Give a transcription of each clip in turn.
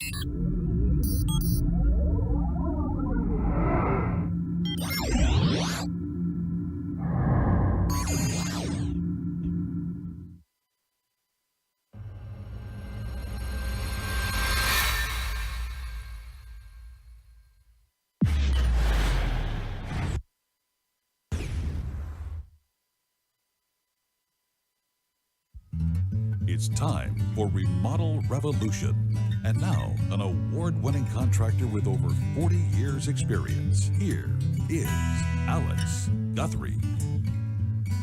It's time for Remodel Revolution. And now, an award-winning contractor with over 40 years experience. Here is Alex Guthrie.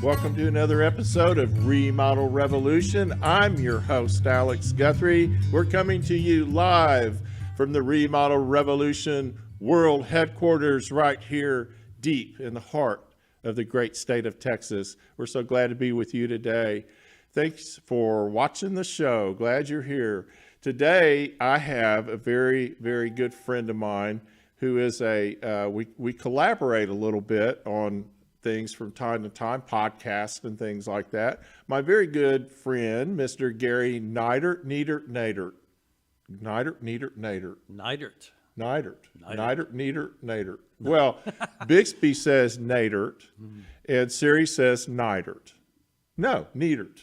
Welcome to another episode of Remodel Revolution. I'm your host, Alex Guthrie. We're coming to you live from the Remodel Revolution World Headquarters right here deep in the heart of the great state of Texas. We're so glad to be with you today. Thanks for watching the show. Glad you're here. Today, I have a very, very good friend of mine who is we collaborate a little bit on things from time to time, podcasts and things like that. My very good friend, Mr. Gary Neidert. Well, Bixby says Neidert, and Siri says Neidert. No, Neidert.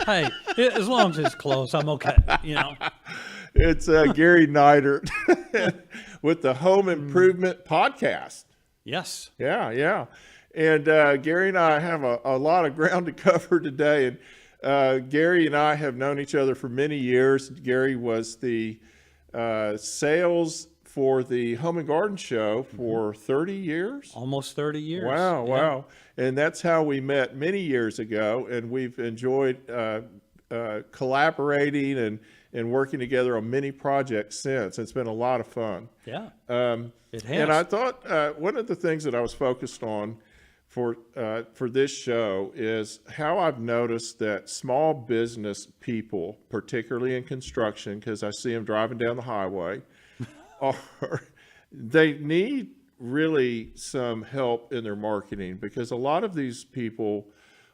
Hey, as long as it's close, I'm okay, you know. It's Gary Neidert with the Home Improvement Podcast. Yes. Yeah. And Gary and I have a lot of ground to cover today. And Gary and I have known each other for many years. Gary was the sales for the Home and Garden Show for 30 years. Almost 30 years. Wow. And that's how we met many years ago. And we've enjoyed collaborating and working together on many projects since. It's been a lot of fun. Yeah, it has. And I thought one of the things that I was focused on for this show is how I've noticed that small business people, particularly in construction, because I see them driving down the highway, they need really some help in their marketing, because a lot of these people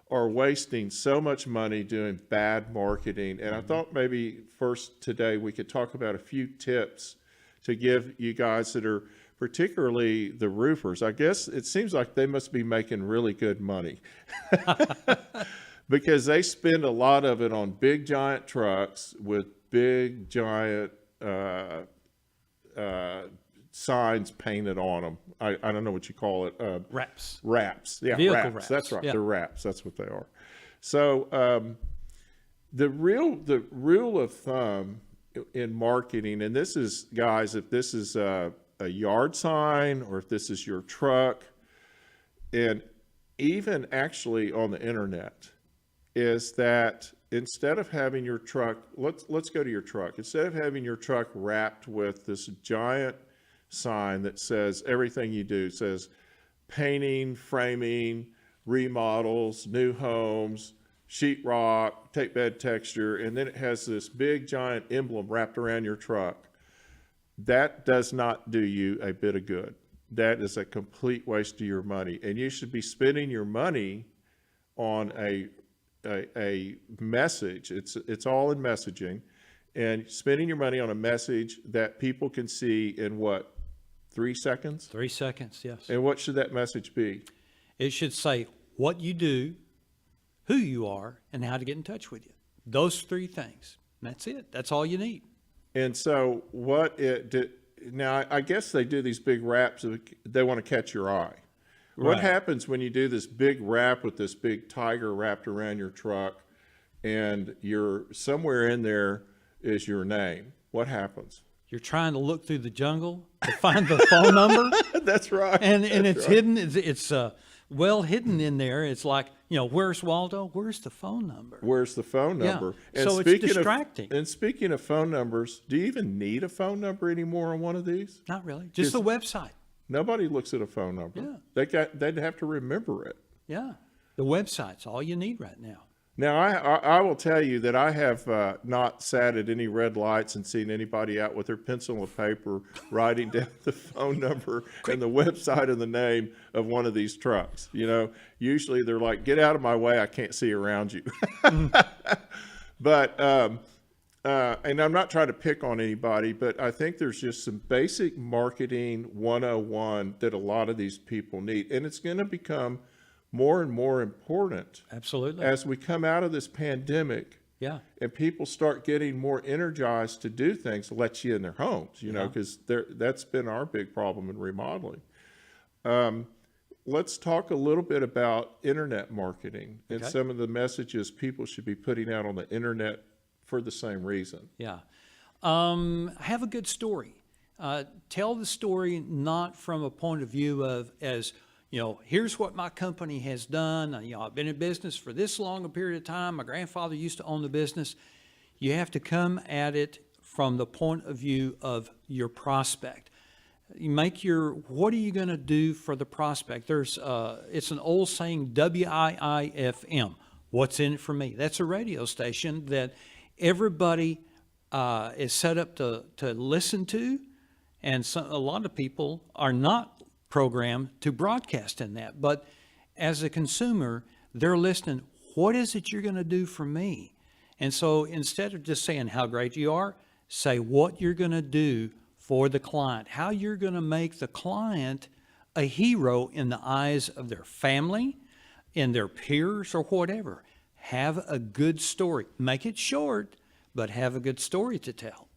are wasting so much money doing bad marketing. And I thought maybe first today we could talk about a few tips to give you guys that are particularly the roofers. I guess it seems like they must be making really good money because they spend a lot of it on big giant trucks with big giant signs painted on them. I don't know what you call it. Wraps. Yeah, Vehicle wraps. That's right. Yeah. They're wraps. That's what they are. So the rule of thumb in marketing, and this is, guys, if this is a yard sign or if this is your truck, and even actually on the internet, is that instead of having your truck, let's go to your truck. Instead of having your truck wrapped with this giant sign that says everything you do, says painting, framing, remodels, new homes, sheetrock, tape bed texture, and then it has this big giant emblem wrapped around your truck, that does not do you a bit of good. That is a complete waste of your money. And you should be spending your money on a message. It's all in messaging, and spending your money on a message that people can see in what, 3 seconds? 3 seconds, yes. And what should that message be? It should say what you do, who you are, and how to get in touch with you. Those 3 things. That's it. That's all you need. And so now I guess they do these big wraps. They want to catch your eye. What happens when you do this big wrap with this big tiger wrapped around your truck, and you're somewhere in there is your name? What happens? You're trying to look through the jungle to find the phone number. That's right. And it's hidden. It's well hidden in there. It's like, where's Waldo? Where's the phone number? Where's the phone number? Yeah. And so it's distracting. And speaking of phone numbers, do you even need a phone number anymore on one of these? Not really. Just the website. Nobody looks at a phone number. Yeah. They'd have to remember it. Yeah. The website's all you need right now. Now, I will tell you that I have not sat at any red lights and seen anybody out with their pencil and paper writing down the phone number and the website and the name of one of these trucks. Usually they're like, get out of my way, I can't see around you. But and I'm not trying to pick on anybody, but I think there's just some basic marketing 101 that a lot of these people need. And it's going to become more and more important Absolutely. as we come out of this pandemic. Yeah. And people start getting more energized to do things to let you in their homes, you know, because that's been our big problem in remodeling. Let's talk a little bit about internet marketing and some of the messages people should be putting out on the internet for the same reason. Yeah. Have a good story. Tell the story not from a point of view of as, you know, here's what my company has done. You know, I've been in business for this long a period of time. My grandfather used to own the business. You have to come at it from the point of view of your prospect. You make what are you going to do for the prospect? It's an old saying, WIIFM, what's in it for me? That's a radio station that everybody is set up to listen to, and a lot of people are not programmed to broadcast in that. But as a consumer, they're listening, what is it you're going to do for me? And so instead of just saying how great you are, say what you're going to do for the client, how you're going to make the client a hero in the eyes of their family, in their peers, or whatever. Have a good story. Make it short, but have a good story to tell.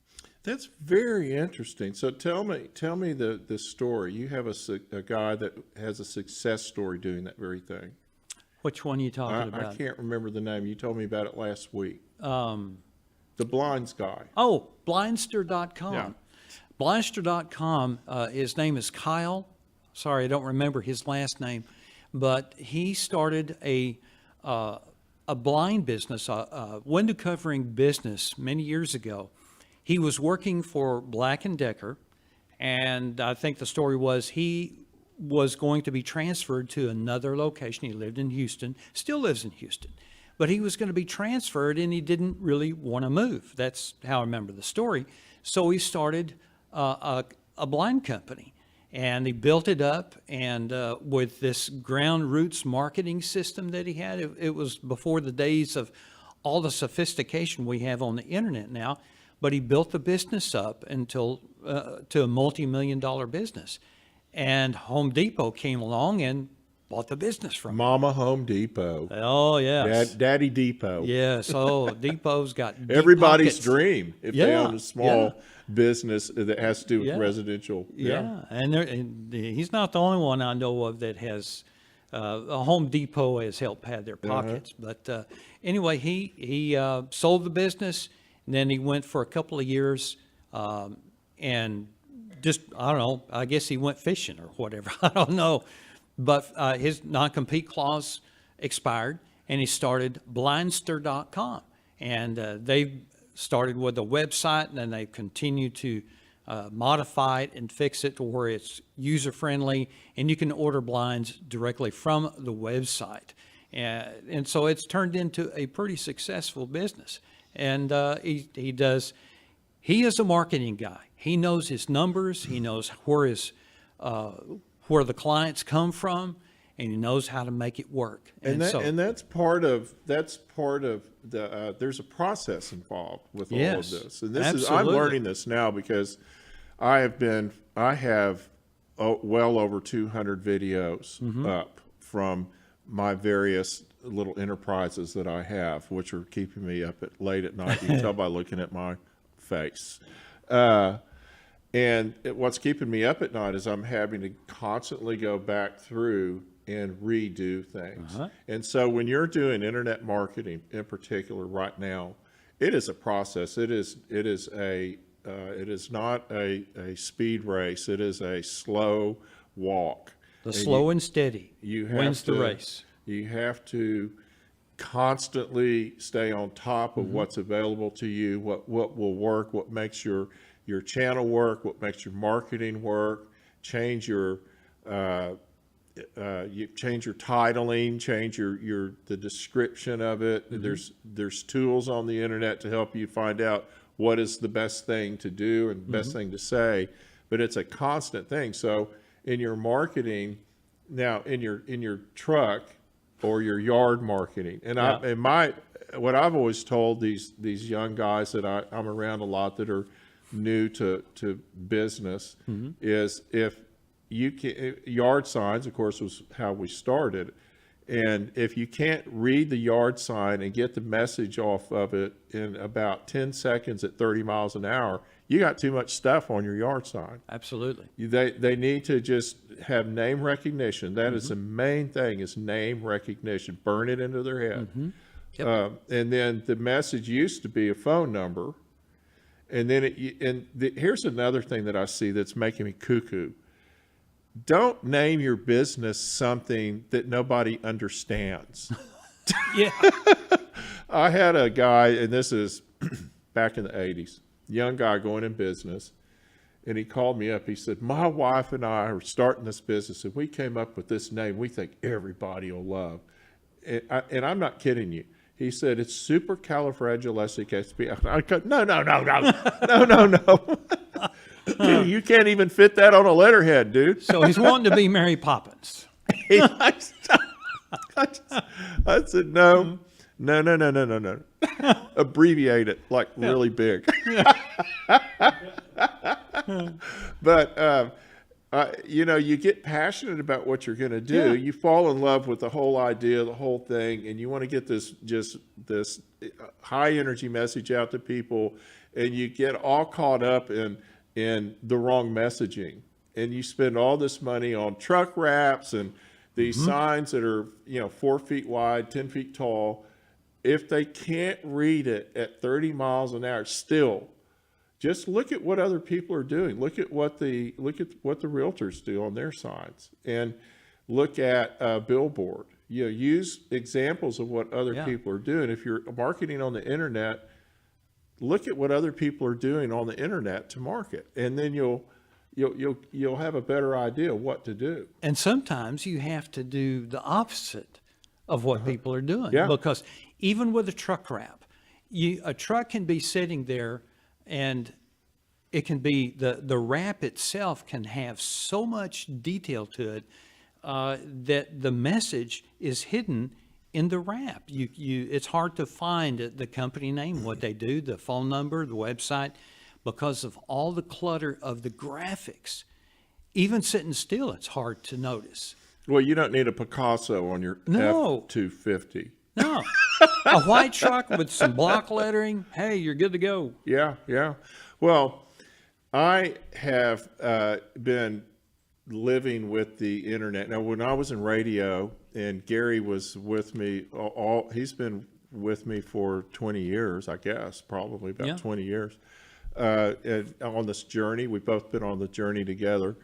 That's very interesting. So tell me the story. You have a guy that has a success story doing that very thing. Which one are you talking about? I can't remember the name. You told me about it last week. The blinds guy. Oh, Blindster.com. Yeah. Blindster.com, his name is Kyle. Sorry, I don't remember his last name. But he started a blind business, a window covering business many years ago. He was working for Black & Decker, and I think the story was he was going to be transferred to another location. He lived in Houston, still lives in Houston. But he was going to be transferred, and he didn't really want to move. That's how I remember the story. So he started a blind company, and he built it up, and with this ground roots marketing system that he had, it was before the days of all the sophistication we have on the internet now, but he built the business up until to a multi-million-dollar business. And Home Depot came along and bought the business from him. Mama Home Depot. Oh, yes. Daddy Depot. Yes. Oh, Depot's got deep Everybody's pockets. dream if they own a small business that has to do with residential. Yeah. And he's not the only one I know of that has a Home Depot has helped pad their pockets. But anyway, he sold the business, and then he went for a couple of years and just, I don't know, I guess he went fishing or whatever. I don't know. But his non-compete clause expired, and he started Blindster.com. And they started with a website, and then they continued to modify it and fix it to where it's user-friendly, and you can order blinds directly from the website. And so it's turned into a pretty successful business. And he is a marketing guy. He knows his numbers. He knows where the clients come from, and he knows how to make it work. And that's part of the there's a process involved with all of this. And I'm learning this now because I have well over 200 videos up from my various little enterprises that I have, which are keeping me up late at night. You can tell by looking at my face. What's keeping me up at night is I'm having to constantly go back through and redo things. And so when you're doing internet marketing in particular right now, it is a process. It is not a speed race. It is a slow walk. Slow and steady wins the race. You have to constantly stay on top of what's available to you, what will work, what makes your channel work, what makes your marketing work, change your titling, change the description of it. There's tools on the internet to help you find out what is the best thing to do and best thing to say, but it's a constant thing. So in your marketing, now in your truck or your yard marketing, and what I've always told these young guys that I'm around a lot that are new to business is if you can, yard signs, of course, was how we started. And if you can't read the yard sign and get the message off of it in about 10 seconds at 30 miles an hour, you got too much stuff on your yard sign. Absolutely. They need to just have name recognition. That is the main thing, is name recognition. Burn it into their head. Yep. And then the message used to be a phone number. And then here's another thing that I see that's making me cuckoo. Don't name your business something that nobody understands. Yeah. I had a guy, and this is back in the 80s, young guy going in business, and he called me up. He said, my wife and I are starting this business, and we came up with this name we think everybody will love. And I'm not kidding you. He said, it's supercalifragilisticexpialidocious. I go, no. You can't even fit that on a letterhead, dude. So he's wanting to be Mary Poppins. I said, no. Abbreviate it like really big. But, you get passionate about what you're going to do. Yeah. You fall in love with the whole idea, the whole thing, and you want to get this high energy message out to people, and you get all caught up in the wrong messaging, and you spend all this money on truck wraps and these signs that are 4 feet wide, 10 feet tall. If they can't read it at 30 miles an hour, still, just look at what other people are doing. Look at what the realtors do on their signs, and look at a billboard. Use examples of what other people are doing. If you're marketing on the internet, look at what other people are doing on the internet to market, and then you'll have a better idea of what to do. And sometimes you have to do the opposite of what people are doing. Yeah. Because even with a truck wrap, a truck can be sitting there, and it can be the wrap itself can have so much detail to it that the message is hidden in the wrap. It's hard to find the company name, what they do, the phone number, the website, because of all the clutter of the graphics. Even sitting still, it's hard to notice. Well, you don't need a Picasso on your F-250. No. A white truck with some block lettering, hey, you're good to go. Yeah. Well, I have been living with the internet. Now, when I was in radio, and Gary was with me, he's been with me for 20 years, I guess, probably about 20 years. And on this journey, we've both been on the journey together.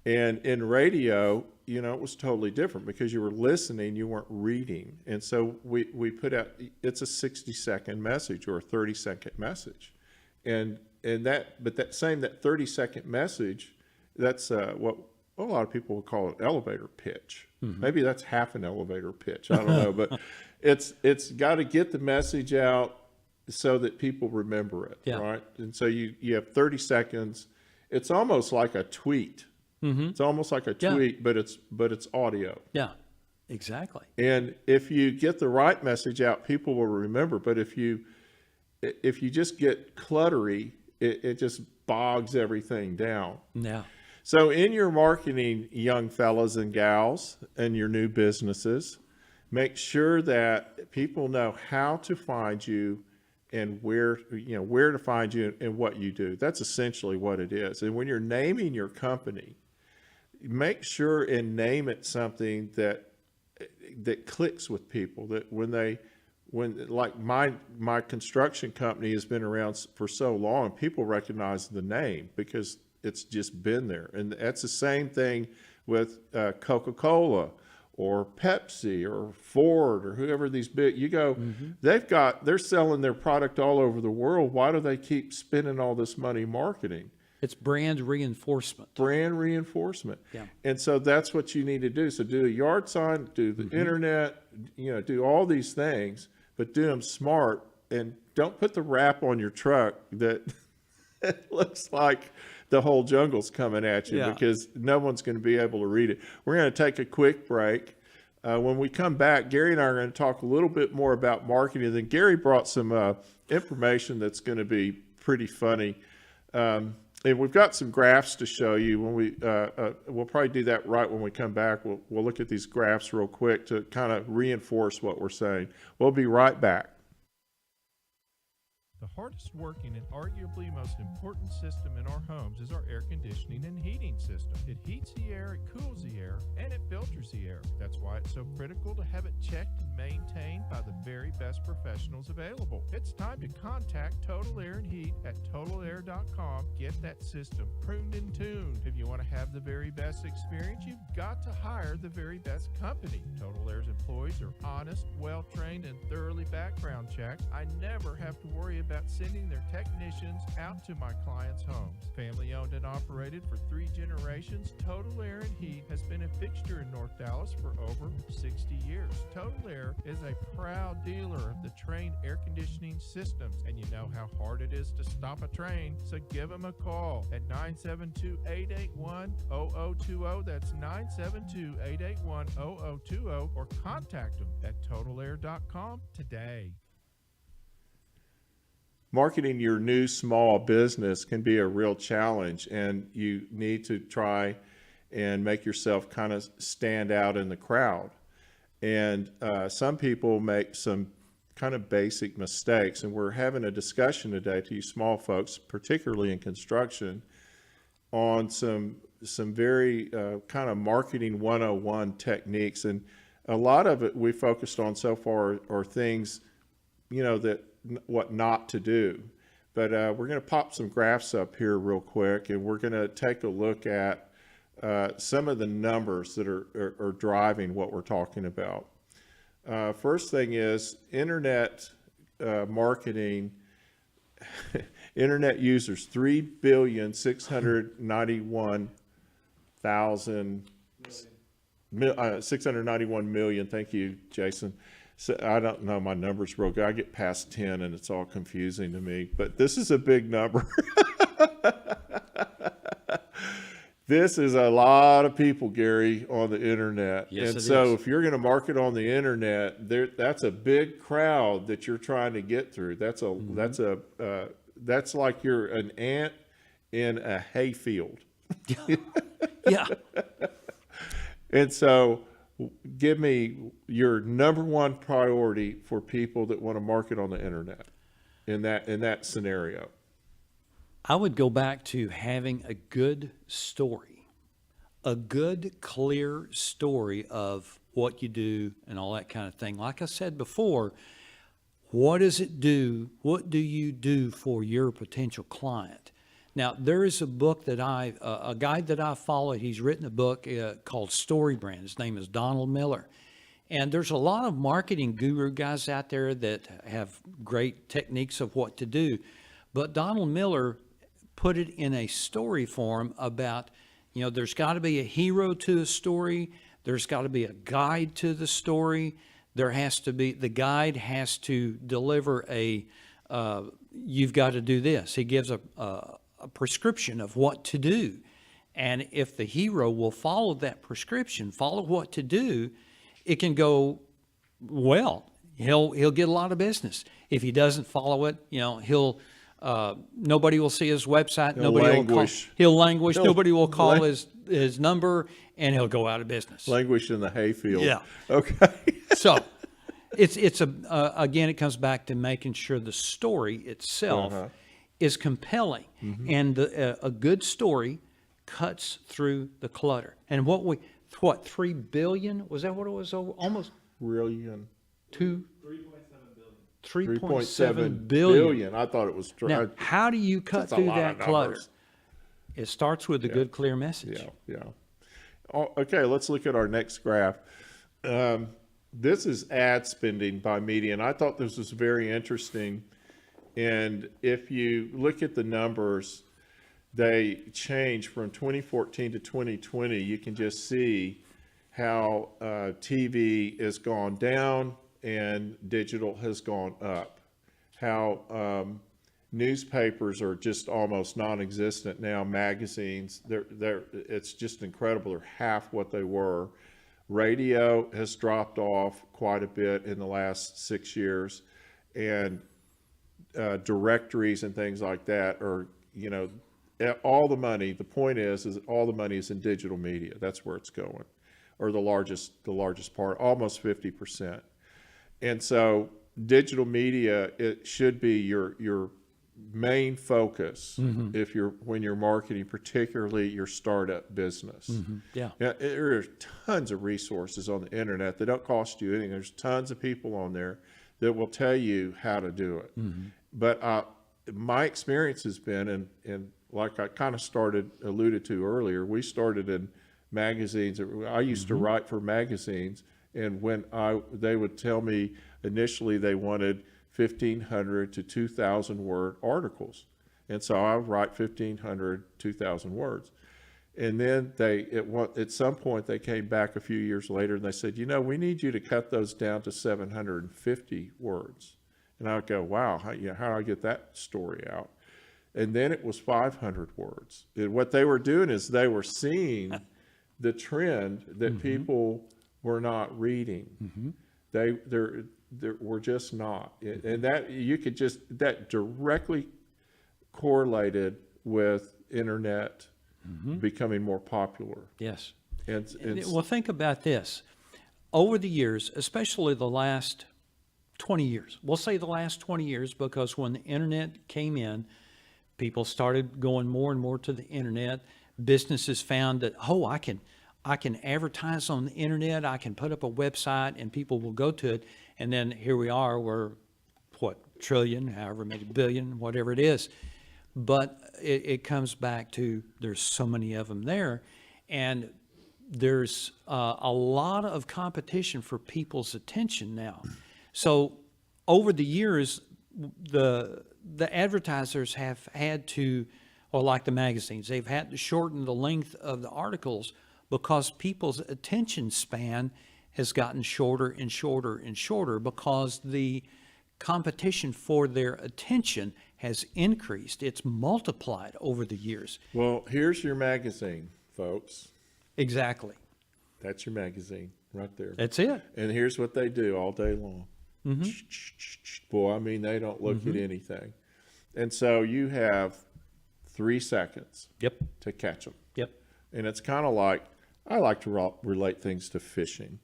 And in radio, it was totally different because you were listening, you weren't reading. And so we put out, it's a 60-second message or a 30-second message. And that 30-second message, that's what a lot of people would call an elevator pitch. Maybe that's half an elevator pitch. I don't know, but it's got to get the message out so that people remember it, right? And so you have 30 seconds. It's almost like a tweet. It's almost like a tweet, but it's audio. Yeah, exactly. And if you get the right message out, people will remember. But if you just get cluttery, it just bogs everything down. Yeah. So in your marketing, young fellas and gals, and your new businesses, make sure that people know how to find you and where to find you and what you do. That's essentially what it is. And when you're naming your company, make sure and name it something that clicks with people, that when like my construction company has been around for so long, people recognize the name because it's just been there. And that's the same thing with Coca-Cola or Pepsi or Ford or whoever these big, they're selling their product all over the world. Why do they keep spending all this money marketing? It's brand reinforcement. Brand reinforcement. Yeah. And so that's what you need to do. So do a yard sign, do the internet, do all these things, but do them smart, and don't put the wrap on your truck that it looks like the whole jungle's coming at you, because no one's going to be able to read it. We're going to take a quick break. When we come back, Gary and I are going to talk a little bit more about marketing. Then Gary brought some information that's going to be pretty funny. And we've got some graphs to show you. When we'll probably do that right when we come back. We'll look at these graphs real quick to kind of reinforce what we're saying. We'll be right back. The hardest working and arguably most important system in our homes is our air conditioning and heating system. It heats the air, it cools the air, and it filters the air. That's why it's so critical to have it checked and maintained by the very best professionals available. It's time to contact Total Air and Heat at totalair.com. Get that system pruned and tuned. If you want to have the very best experience, you've got to hire the very best company. Total Air's employees are honest, well-trained, and thoroughly background checked. I never have to worry about sending their technicians out to my clients' homes. Family owned and operated for 3 generations, Total Air and Heat has been a fixture in North Dallas for over 60 years. Total Air is a proud dealer of the Trane air conditioning systems, and you know how hard it is to stop a Trane, so give them a call at 972-881-0020. That's 972-881-0020, or contact them at totalair.com today. Marketing your new small business can be a real challenge, and you need to try and make yourself kind of stand out in the crowd. And some people make some kind of basic mistakes, and we're having a discussion today to you small folks, particularly in construction, on some very kind of marketing 101 techniques. And a lot of it we focused on so far are things, that what not to do. But we're going to pop some graphs up here real quick, and we're going to take a look at some of the numbers that are driving what we're talking about. First thing is internet marketing. Internet users, 691 million. Thank you, Jason. So I don't know my numbers real good. I get past 10 and it's all confusing to me, but this is a big number. This is a lot of people, Gary, on the internet. Yes, and so if you're going to market on the internet, that's a big crowd that you're trying to get through. That's like you're an ant in a hayfield. Yeah. And so give me your number one priority for people that want to market on the internet in that scenario. I would go back to having a good story, a good, clear story of what you do and all that kind of thing. Like I said before, what does it do? What do you do for your potential client? Now, there is a book that a guy that I follow. He's written a book called Story Brand. His name is Donald Miller. And there's a lot of marketing guru guys out there that have great techniques of what to do. But Donald Miller put it in a story form about, there's got to be a hero to a story. There's got to be a guide to the story. The guide has to deliver you've got to do this. He gives a prescription of what to do. And if the hero will follow that prescription, follow what to do, it can go well. He'll get a lot of business. If he doesn't follow it, nobody will see his website. He'll languish. Nobody will call his number, and he'll go out of business. Languish in the hayfield. Yeah. Okay. So again, it comes back to making sure the story itself is compelling, and a good story cuts through the clutter. And what 3 billion, was that what it was? Almost Trillion. 3.7 billion. I thought it was. Now, how do you cut through that clutter? It starts with a good, clear message. Yeah. Okay, let's look at our next graph. This is ad spending by media, and I thought this was very interesting. And if you look at the numbers, they change from 2014 to 2020. You can just see how TV has gone down and digital has gone up. How newspapers are just almost non-existent now. Magazines, it's just incredible. They're half what they were. Radio has dropped off quite a bit in the last 6 years, and directories and things like that are, all the money. The point is all the money is in digital media. That's where it's going, or the largest part, almost 50%. And so digital media, it should be your main focus when you're marketing, particularly your startup business. Yeah. Now, there are tons of resources on the internet that don't cost you anything. There's tons of people on there that will tell you how to do it. But my experience has been, and like I kind of alluded to earlier, we started in magazines. I used to write for magazines, and when they would tell me initially they wanted 1,500 to 2,000 word articles. And so I would write 1,500, 2,000 words. And then at some point they came back a few years later and they said, we need you to cut those down to 750 words. And I would go, wow, how do I get that story out? And then it was 500 words. And what they were doing is they were seeing the trend that people were not reading. They were just not. And that directly correlated with internet becoming more popular. Yes. And well, think about this. Over the years, especially the last 20 years, we'll say the last 20 years, because when the internet came in, people started going more and more to the internet. Businesses found that, I can advertise on the internet, I can put up a website and people will go to it. And then here we are, we're trillion, however many billion, whatever it is. But it comes back to there's so many of them there. And there's a lot of competition for people's attention now. So over the years, the advertisers have had to, or like the magazines, they've had to shorten the length of the articles because people's attention span has gotten shorter and shorter and shorter because the competition for their attention has increased. It's multiplied over the years. Well, here's your magazine, folks. Exactly. That's your magazine right there. That's it. And here's what they do all day long. Boy, I mean, they don't look at anything. And so you have 3 seconds to catch them. Yep. And it's kind of like, I like to relate things to fishing.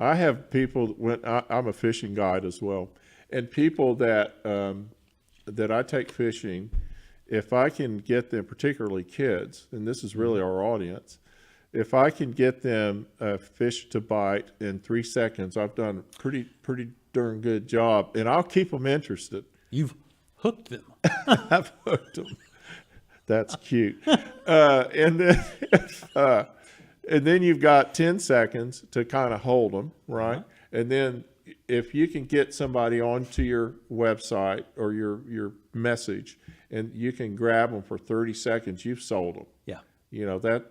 I have people, I'm a fishing guide as well, and people that I take fishing, if I can get them, particularly kids, and this is really our audience, if I can get them a fish to bite in 3 seconds, I've done a pretty darn good job, and I'll keep them interested. You've hooked them. I've hooked them. That's cute. And then you've got 10 seconds to kind of hold them, right? And then if you can get somebody onto your website or your message and you can grab them for 30 seconds, you've sold them. Yeah.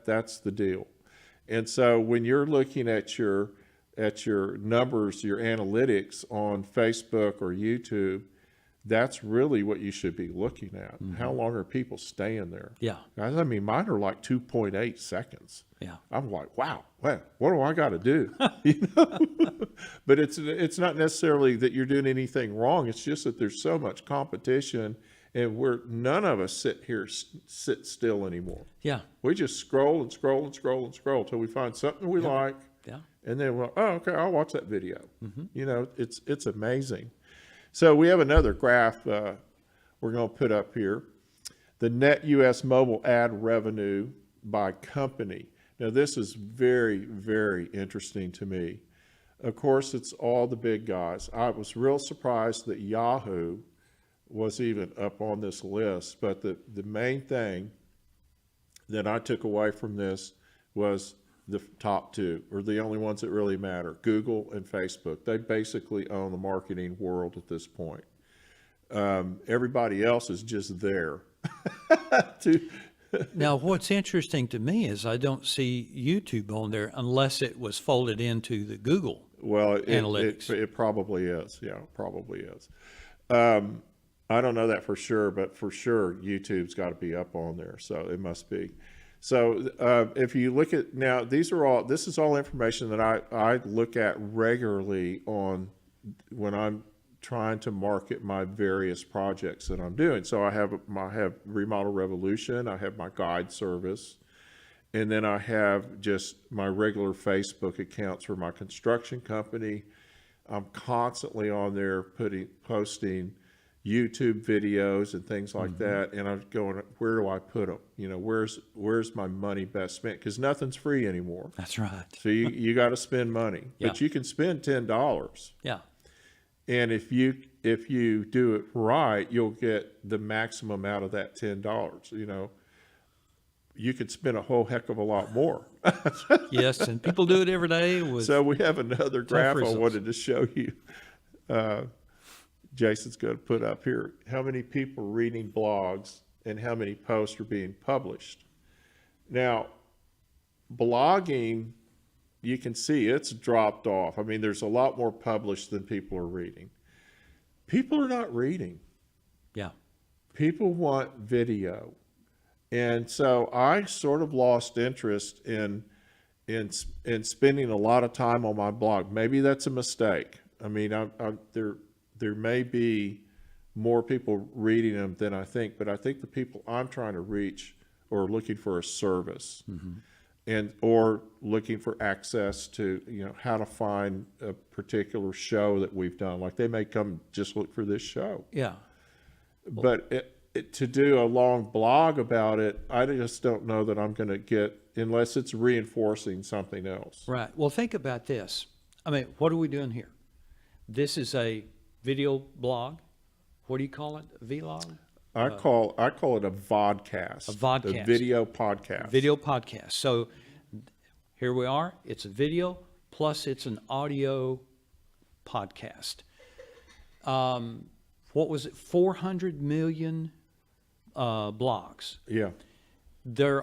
That's the deal. And so when you're looking at your numbers, your analytics on Facebook or YouTube, that's really what you should be looking at. How long are people staying there? Yeah. I mean, mine are like 2.8 seconds. Yeah. I'm like, wow, what do I got to do? But it's not necessarily that you're doing anything wrong. It's just that there's so much competition, and none of us sit still anymore. Yeah. We just scroll and scroll and scroll and scroll till we find something we like. Yeah. And then okay, I'll watch that video. It's amazing. So we have another graph we're going to put up here. The net U.S. mobile ad revenue by company. Now, this is very, very interesting to me. Of course, it's all the big guys. I was real surprised that Yahoo was even up on this list. But the main thing that I took away from this was the top two, or the only ones that really matter, Google and Facebook. They basically own the marketing world at this point. Everybody else is just there. Now, what's interesting to me is I don't see YouTube on there unless it was folded into the Google analytics. It probably is. Yeah, it probably is. I don't know that for sure, but for sure YouTube's got to be up on there, so it must be. So if you look at now, this is all information that I look at regularly when I'm trying to market my various projects that I'm doing. So I have Remodel Revolution, I have my guide service, and then I have just my regular Facebook accounts for my construction company. I'm constantly on there posting YouTube videos and things like that, and I'm going, where do I put them? Where's my money best spent? Because nothing's free anymore. That's right. So you got to spend money, Yeah. but you can spend $10. Yeah. And if you do it right, you'll get the maximum out of that $10. You could spend a whole heck of a lot more. Yes, and people do it every day with So we have another graph I results. wanted to show you. Jason's going to put up here how many people are reading blogs and how many posts are being published. Now, blogging, you can see it's dropped off. I mean, there's a lot more published than people are reading. People are not reading. Yeah. People want video. And so I sort of lost interest in spending a lot of time on my blog. Maybe that's a mistake. I mean, there may be more people reading them than I think, but I think the people I'm trying to reach are looking for a service or looking for access to, how to find a particular show that we've done. Like they may come just look for this show. Yeah. But to do a long blog about it, I just don't know that I'm going to get, unless it's reinforcing something else. Right. Well, think about this. I mean, what are we doing here? This is a video blog. What do you call it? A vlog? I call it a vodcast. A vodcast. A video podcast. Video podcast. So here we are. It's a video plus it's an audio podcast. What was it? 400 million blogs. Yeah. The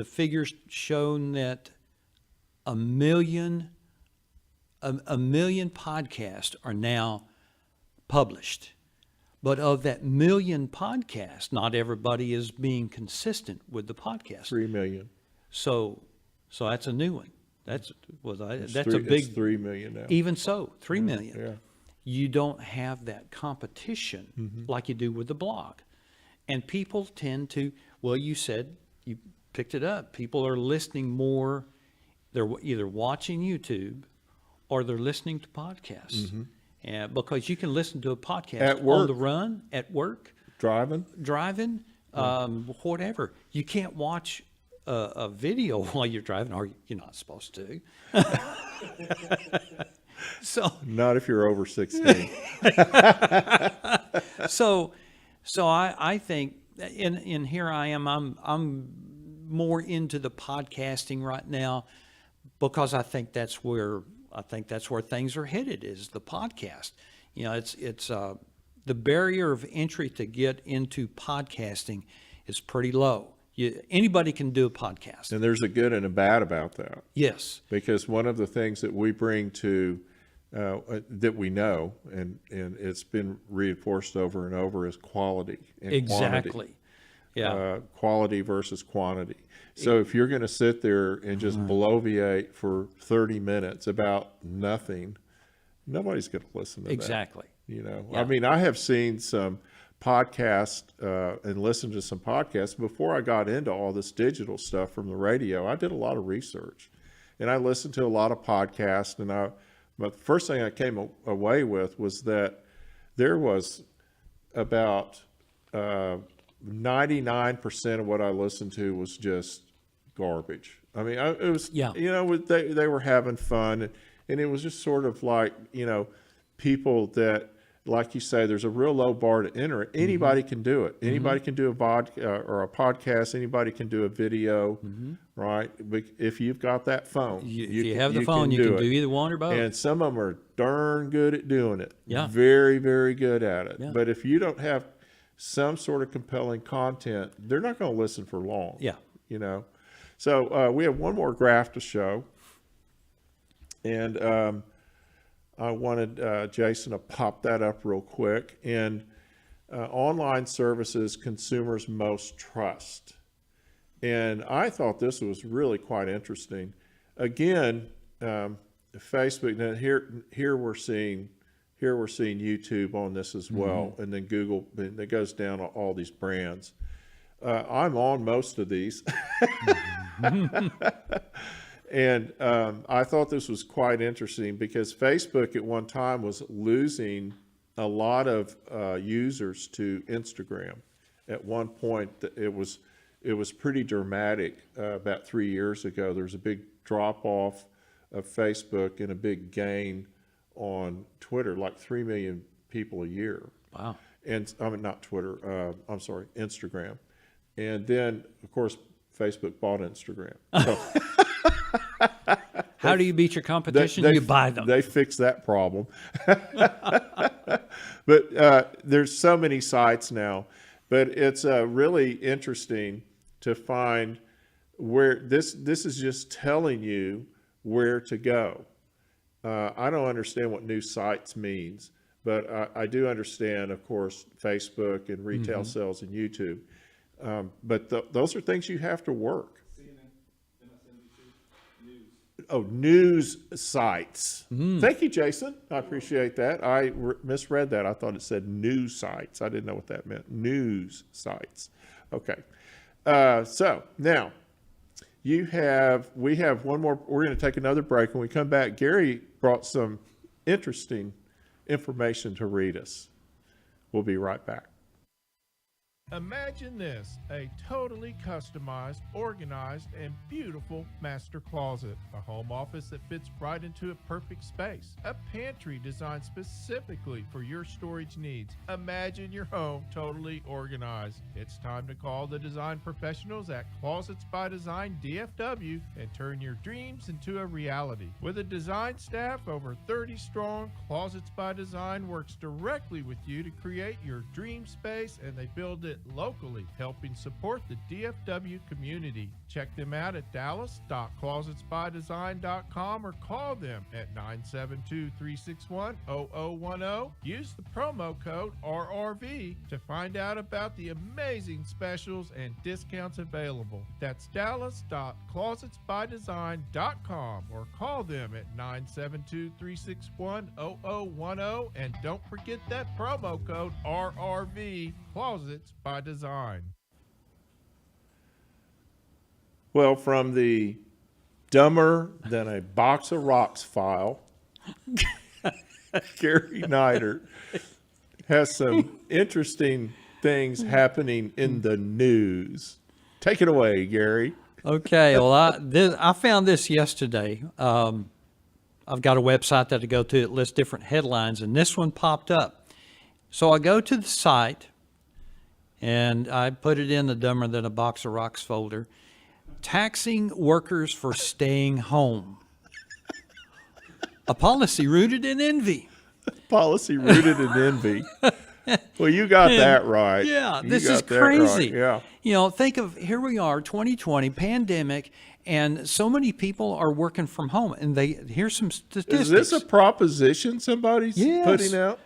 figures shown that a million podcasts are now published. But of that million podcasts, not everybody is being consistent with the podcast. 3 million. So that's a new one. That's It's a big. 3 million now. Even so, 3 million. Yeah. You don't have that competition like you do with the blog. And people tend to, well, you said, you picked it up. People are listening more. They're either watching YouTube or they're listening to podcasts. And because you can listen to a podcast At work. on the run, at work, Driving. whatever. You can't watch a video while you're driving, or you're not supposed to. So Not if you're over 16. So I think, and here I am. I'm more into the podcasting right now because I think that's where things are headed, is the podcast. It's the barrier of entry to get into podcasting is pretty low. Anybody can do a podcast. And there's a good and a bad about that. Yes. Because one of the things that we bring to that we know, and it's been reinforced over and over, is quality and Exactly. quantity. Yeah. Quality versus quantity. So if you're going to sit there and just bloviate for 30 minutes about nothing, nobody's going to listen to Exactly. that. Yeah. I mean, I have seen some podcasts and listened to some podcasts before I got into all this digital stuff from the radio. I did a lot of research, and I listened to a lot of podcasts. But the first thing I came away with was that there was about 99% of what I listened to was just garbage. I mean, it was, they were having fun, and it was just sort of like, people that, like you say, there's a real low bar to enter it. Anybody can do it. Anybody can do a podcast. Anybody can do a video, right? But if you've got that phone, If you have the phone, you can do either one or both. And some of them are darn good at doing it. Yeah. Very, very good at it. Yeah. But if you don't have some sort of compelling content, they're not going to listen for long. Yeah. So we have one more graph to show. And I wanted Jason to pop that up real quick. And online services consumers most trust. And I thought this was really quite interesting. Again, Facebook. Now here we're seeing YouTube on this as well, and then Google. And it goes down to all these brands. I'm on most of these, and I thought this was quite interesting because Facebook at one time was losing a lot of users to Instagram. At one point, it was pretty dramatic. About 3 years ago, there was a big drop off of Facebook and a big gain on Twitter, like 3 million people a year. Wow. And I mean, not Twitter, I'm sorry, Instagram. And then, of course, Facebook bought Instagram. So How do you beat your competition? You buy them. They fixed that problem. But there's so many sites now. But it's really interesting to find where this is just telling you where to go. I don't understand what new sites means, but I do understand, of course, Facebook and retail sales and YouTube. But those are things you have to work. Oh, news sites. Thank you, Jason. I appreciate that. I misread that. I thought it said news sites. I didn't know what that meant. News sites. Okay. So now we have one more. We're going to take another break. When we come back, Gary brought some interesting information to read us. We'll be right back. Imagine this, a totally customized, organized, and beautiful master closet. A home office that fits right into a perfect space. A pantry designed specifically for your storage needs. Imagine your home totally organized. It's time to call the design professionals at Closets by Design DFW and turn your dreams into a reality. With a design staff over 30 strong, Closets by Design works directly with you to create your dream space, and they build it locally, helping support the DFW community. Check them out at dallas.closetsbydesign.com or call them at 972-361-0010. Use the promo code RRV to find out about the amazing specials and discounts available. That's dallas.closetsbydesign.com or call them at 972-361-0010. And don't forget that promo code RRV, Closets by Design. Well, from the dumber than a box of rocks file, Gary Neidert has some interesting things happening in the news. Take it away, Gary. Okay, well, I found this yesterday. I've got a website that I go to that lists different headlines, and this one popped up. So I go to the site, and I put it in the dumber than a box of rocks folder. Taxing workers for staying home. A policy rooted in envy. Policy rooted in envy. Well, you got that right. Yeah, You this got is that crazy. right. Yeah. You know, think of, here we are, 2020, pandemic, and so many people are working from home. And here's some statistics. Is this a proposition somebody's Yes. putting out?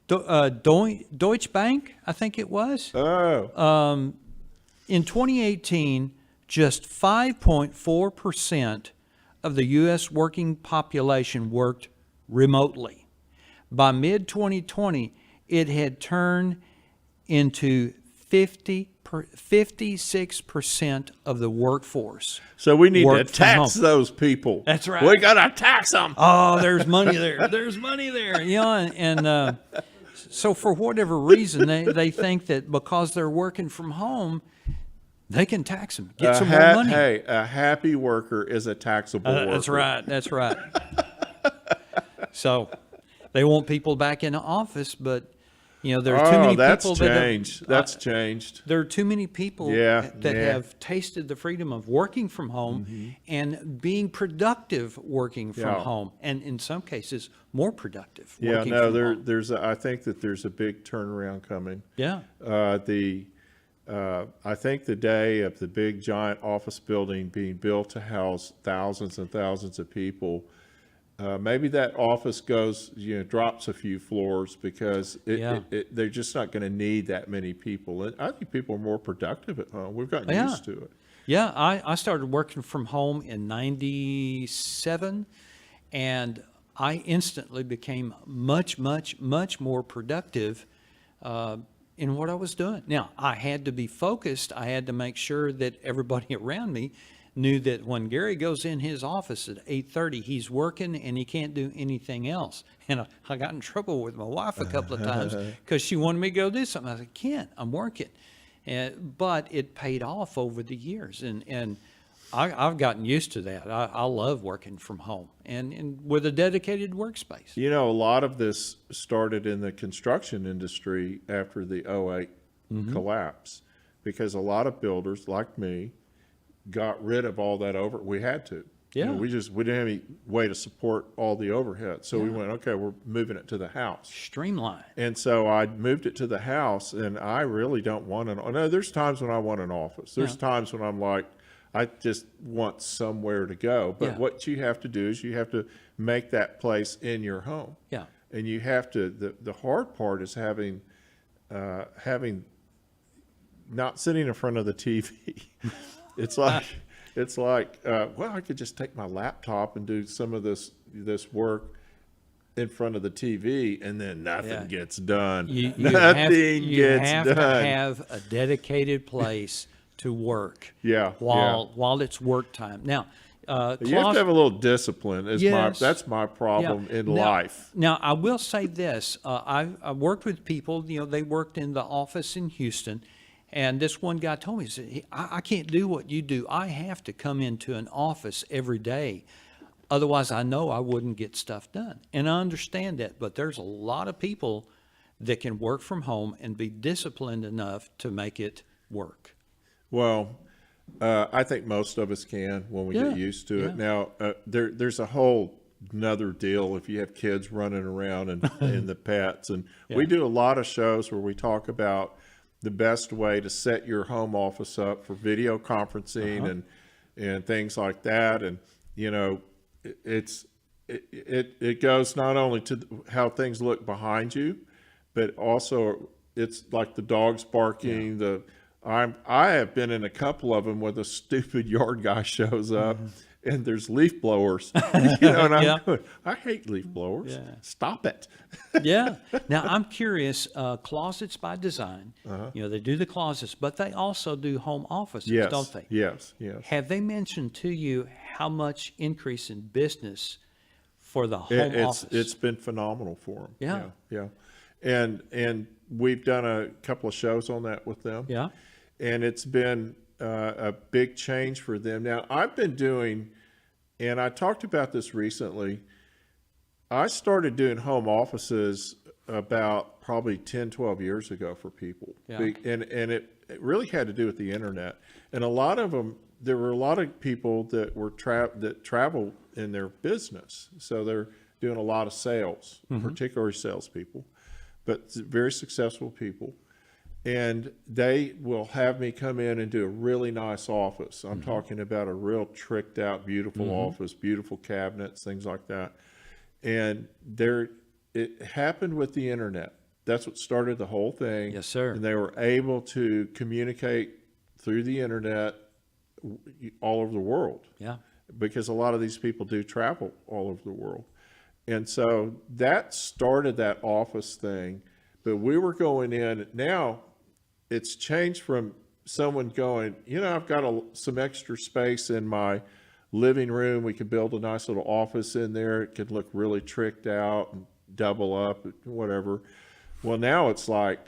Deutsche Bank, I think it was. Oh. In 2018, just 5.4% of the U.S. working population worked remotely. By mid-2020, it had turned into 56% of the workforce. So we need to work from tax home. those people. That's right. We got to tax them. Oh, there's money there. There's money there. You know, and so for whatever reason, they think that because they're working from home, they can tax them, get some more money. Hey, a happy worker is a taxable worker. That's right. That's right. So they want people back in the office, but you know, there are too many people That's changed. There are too many people that have tasted the freedom of working from home and being productive working from home, and in some cases more productive. Yeah, working no, from home. I think that there's a big turnaround coming. Yeah. I think the day of the big giant office building being built to house thousands and thousands of people, Maybe that office goes, drops a few floors because Yeah. they're just not going to need that many people. And I think people are more productive at home. We've gotten Yeah. used to it. Yeah, I started working from home in 97, and I instantly became much, much, much more productive in what I was doing. Now, I had to be focused. I had to make sure that everybody around me knew that when Gary goes in his office at 8:30, he's working and he can't do anything else. And I got in trouble with my wife a couple of times because she wanted me to go do something. I said, can't, I'm working. But it paid off over the years, and I've gotten used to that. I love working from home and with a dedicated workspace. A lot of this started in the construction industry after the '08 collapse, because a lot of builders like me got rid of all that we had to. Yeah. We didn't have any way to support all the overhead. So we Yeah. went, okay, we're moving it to the house. Streamline. And so I moved it to the house, and I really don't want no, there's times when I want an office. There's Yeah. times when I'm like, I just want somewhere to go. But Yeah. what you have to do is you have to make that place in your home. Yeah. And you have to, the hard part is having not sitting in front of the TV. It's like, well, I could just take my laptop and do some of this work in front of the TV, and then nothing Yeah. gets done. You Nothing gets have done. to have a dedicated place to work. Yeah, While it's work time. Now, You have to closet- have a little discipline. Yes. That's my problem in Now- life. Now, I will say this. I worked with people, they worked in the office in Houston, and this one guy told me, he said, I can't do what you do. I have to come into an office every day. Otherwise, I know I wouldn't get stuff done. And I understand that, but there's a lot of people that can work from home and be disciplined enough to make it work. Well, I think most of us can when we Yeah, get used to it. yeah. Now, there's a whole another deal if you have kids running around and the pets. And we do a lot of shows where we talk about the best way to set your home office up for video conferencing and things like that. And, it goes not only to how things look behind you, but also it's like the dogs barking, I have been in a couple of them where the stupid yard guy shows up and there's leaf blowers, and I'm Yeah. going, I hate leaf blowers. Yeah. Stop it. Yeah. Now, I'm curious, Closets by Design, they do the closets, but they also do home offices, Yes. don't they? Yes. Have they mentioned to you how much increase in business for the home office? It's been phenomenal for them. Yeah. Yeah. And we've done a couple of shows on that with them. Yeah. And it's been a big change for them. Now, I've been doing, and I talked about this recently, I started doing home offices about probably 10, 12 years ago for people. Yeah. And it really had to do with the internet. And a lot of them, there were a lot of people that were that travel in their business. So they're doing a lot of sales, particularly salespeople, but very successful people. And they will have me come in and do a really nice office. I'm talking about a real tricked out, beautiful office, beautiful cabinets, things like that. And it happened with the internet. That's what started the whole thing. Yes, sir. And they were able to communicate through the internet all over the world. Yeah. Because a lot of these people do travel all over the world. And so that started that office thing. But we were going in, now it's changed from someone going, I've got some extra space in my living room. We could build a nice little office in there. It could look really tricked out and double up, whatever. Well, now it's like,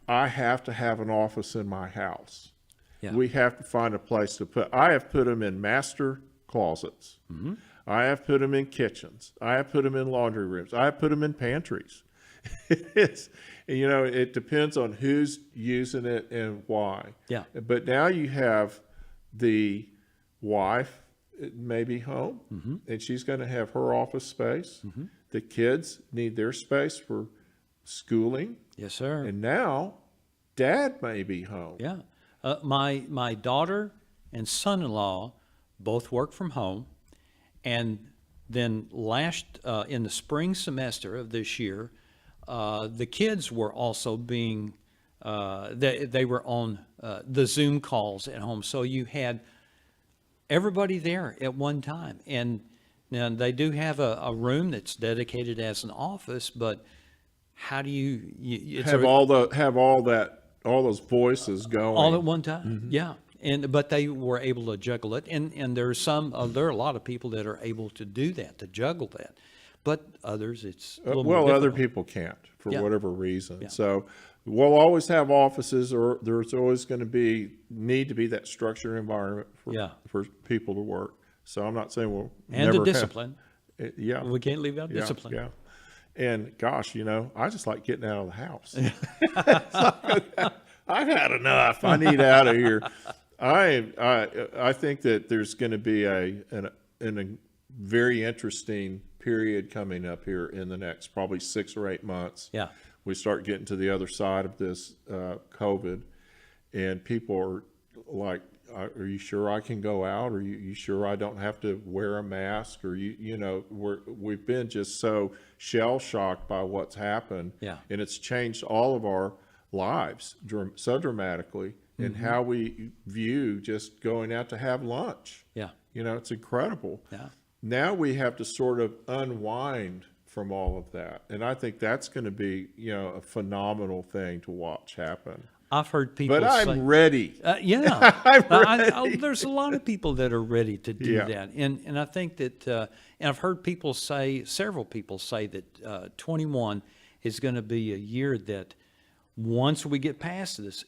I have to have an office in my house. Yeah. We have to find a place to put. I have put them in master closets. I have put them in kitchens. I have put them in laundry rooms. I have put them in pantries. It depends on who's using it and why. Yeah. But now you have the wife maybe home, and she's going to have her office space. The kids need their space for schooling. Yes, sir. And now dad may be home. Yeah. My daughter and son-in-law both work from home, and then in the spring semester of this year, the kids were also being, they were on the Zoom calls at home. So you had everybody there at one time. And now they do have a room that's dedicated as an office, but how do you Have all those voices going all at one time? Yeah. But they were able to juggle it. And there are a lot of people that are able to do that, to juggle that. But others, it's a little more other difficult. people can't for Yeah. whatever reason. Yeah. So we'll always have offices, or there's always going to need to be that structured environment for people to work. So I'm not saying we'll And never the discipline. Yeah. We can't leave out Yeah, discipline. yeah. And gosh, I just like getting out of the house. I've had enough. I need out of here. I think that there's going to be a very interesting period coming up here in the next probably 6 or 8 months. Yeah. We start getting to the other side of this COVID, and people are like, "Are you sure I can go out? Are you sure I don't have to wear a mask?" Or we've been just so shell shocked by what's happened, Yeah. and it's changed all of our lives so dramatically, and how we view just going out to have lunch. Yeah. It's incredible. Yeah. Now we have to sort of unwind from all of that, and I think that's going to be a phenomenal thing to watch happen. I've heard people But say, I'm ready. yeah, I'm ready. there's a lot of people that are ready to do Yeah. that, and I think that, and I've heard several people say that 21 is going to be a year that once we get past this,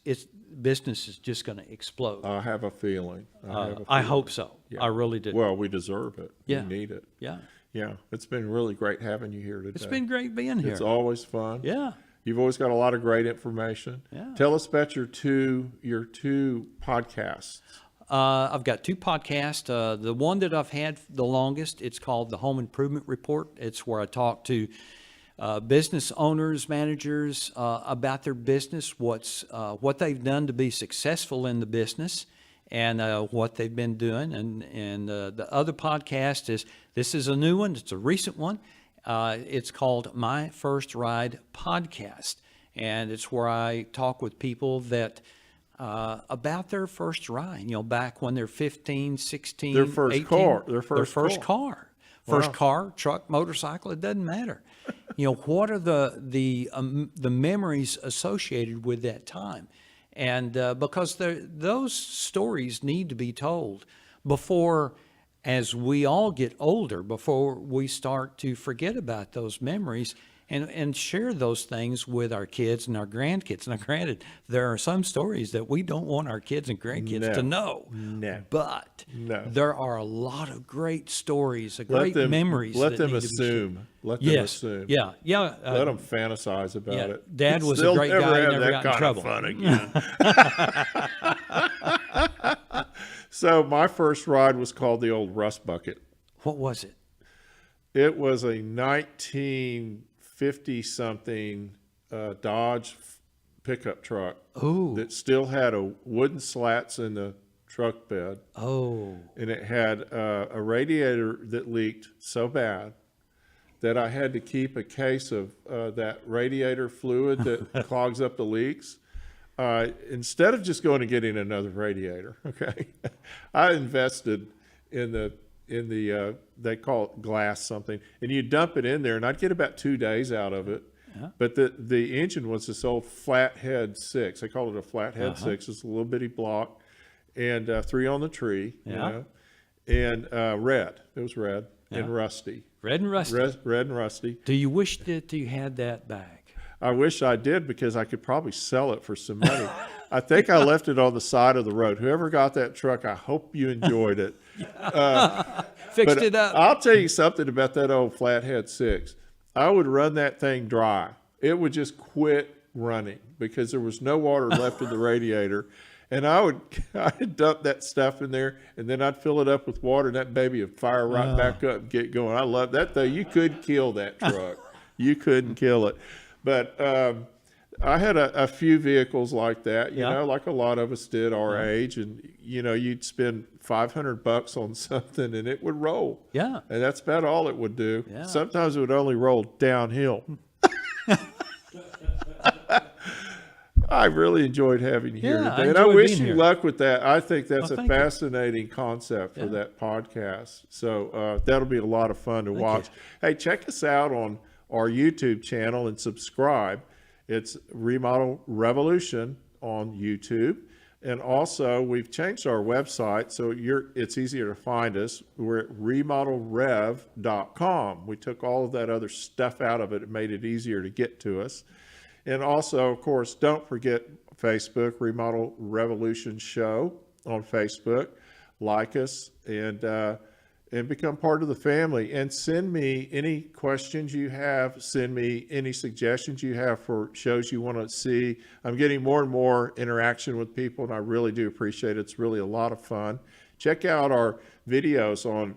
business is just going to explode. I have a feeling. I hope so. Yeah. I really do. Well, we deserve it. Yeah. We need it. Yeah, Yeah. It's been really great having you here today. it's been great being here. It's always fun. Yeah. You've always got a lot of great information. Yeah. Tell us about your two podcasts. I've got 2 podcasts. The one that I've had the longest, it's called the Home Improvement Report. It's where I talk to business owners, managers about their business, what they've done to be successful in the business, and what they've been doing. And the other podcast this is a new one. It's a recent one. It's called My First Ride Podcast, and it's where I talk with people that about their first ride, back when they're 15, 16, Their first 18. car. Their first car. First car, truck, motorcycle, it doesn't matter. What are the memories associated with that time? And because those stories need to be told before, as we all get older, before we start to forget about those memories and share those things with our kids and our grandkids. Now, granted, there are some stories that we don't want our kids and grandkids to know. No. But No. there are a lot of great stories, great memories. Let that them need to be shared. assume. Let them Yes. assume. Yeah. Yeah. Let them fantasize about yeah. it. Dad was a They'll great guy, have never that got in kind trouble. of fun again. So my first ride was called the old Rust Bucket. What was it? It was a 1950-something Dodge pickup truck Ooh. that still had wooden slats in the truck bed, Oh. and it had a radiator that leaked so bad that I had to keep a case of that radiator fluid that clogs up the leaks. Instead of just going and getting another radiator, okay, I invested in the they call it glass something, and you dump it in there, and I'd get about 2 days out of it. Yeah. But the engine was this old flathead 6. They called it a flathead 6. It's a little bitty block, and 3 on the tree, Yeah. and red. It was red Yeah. and rusty. Red and rusty. Red and rusty. Do you wish that you had that back? I wish I did, because I could probably sell it for some money. I think I left it on the side of the road. Whoever got that truck, I hope you enjoyed it. Fixed But it up. I'll tell you something about that old flathead 6. I would run that thing dry. It would just quit running because there was no water left in the radiator. And I'd dump that stuff in there, and then I'd fill it up with water, and that baby would fire right back up and get going. I love that thing. You couldn't kill that truck. You couldn't kill it. But I had a few vehicles like that, you Yeah. know, like a lot of us did our age, and you know, you'd spend $500 on something and it would roll. Yeah. And that's about all it would do. Yeah. Sometimes it would only roll downhill. I really enjoyed having you here Yeah, I today, and I enjoyed wish being you here. luck with that. I think that's a Well, thank you. fascinating concept for that podcast. So that'll be a lot of fun to watch. Hey, check us out on our YouTube channel and subscribe. It's Remodel Revolution on YouTube. And also, we've changed our website, so it's easier to find us. We're at remodelrev.com. We took all of that other stuff out of it and made it easier to get to us. And also, of course, don't forget Facebook, Remodel Revolution Show on Facebook. Like us and become part of the family. And send me any questions you have. Send me any suggestions you have for shows you want to see. I'm getting more and more interaction with people, and I really do appreciate it. It's really a lot of fun. Check out our videos on,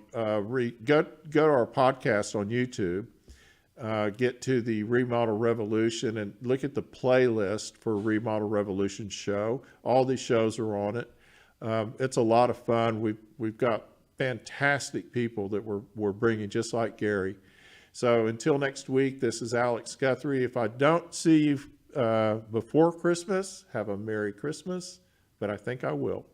go to our podcast on YouTube. Get to the Remodel Revolution and look at the playlist for Remodel Revolution show. All these shows are on it. It's a lot of fun. We've got fantastic people that we're bringing, just like Gary. So until next week, this is Alex Guthrie. If I don't see you before Christmas, have a Merry Christmas, but I think I will.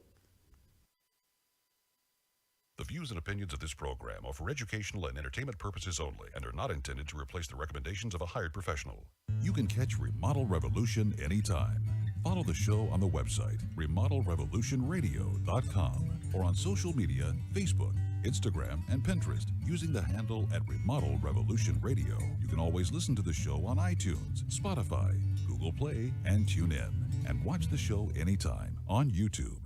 The views and opinions of this program are for educational and entertainment purposes only and are not intended to replace the recommendations of a hired professional. You can catch Remodel Revolution anytime. Follow the show on the website, remodelrevolutionradio.com, or on social media, Facebook, Instagram, and Pinterest, using the handle at Remodel Revolution Radio. You can always listen to the show on iTunes, Spotify, Google Play, and TuneIn, and watch the show anytime on YouTube.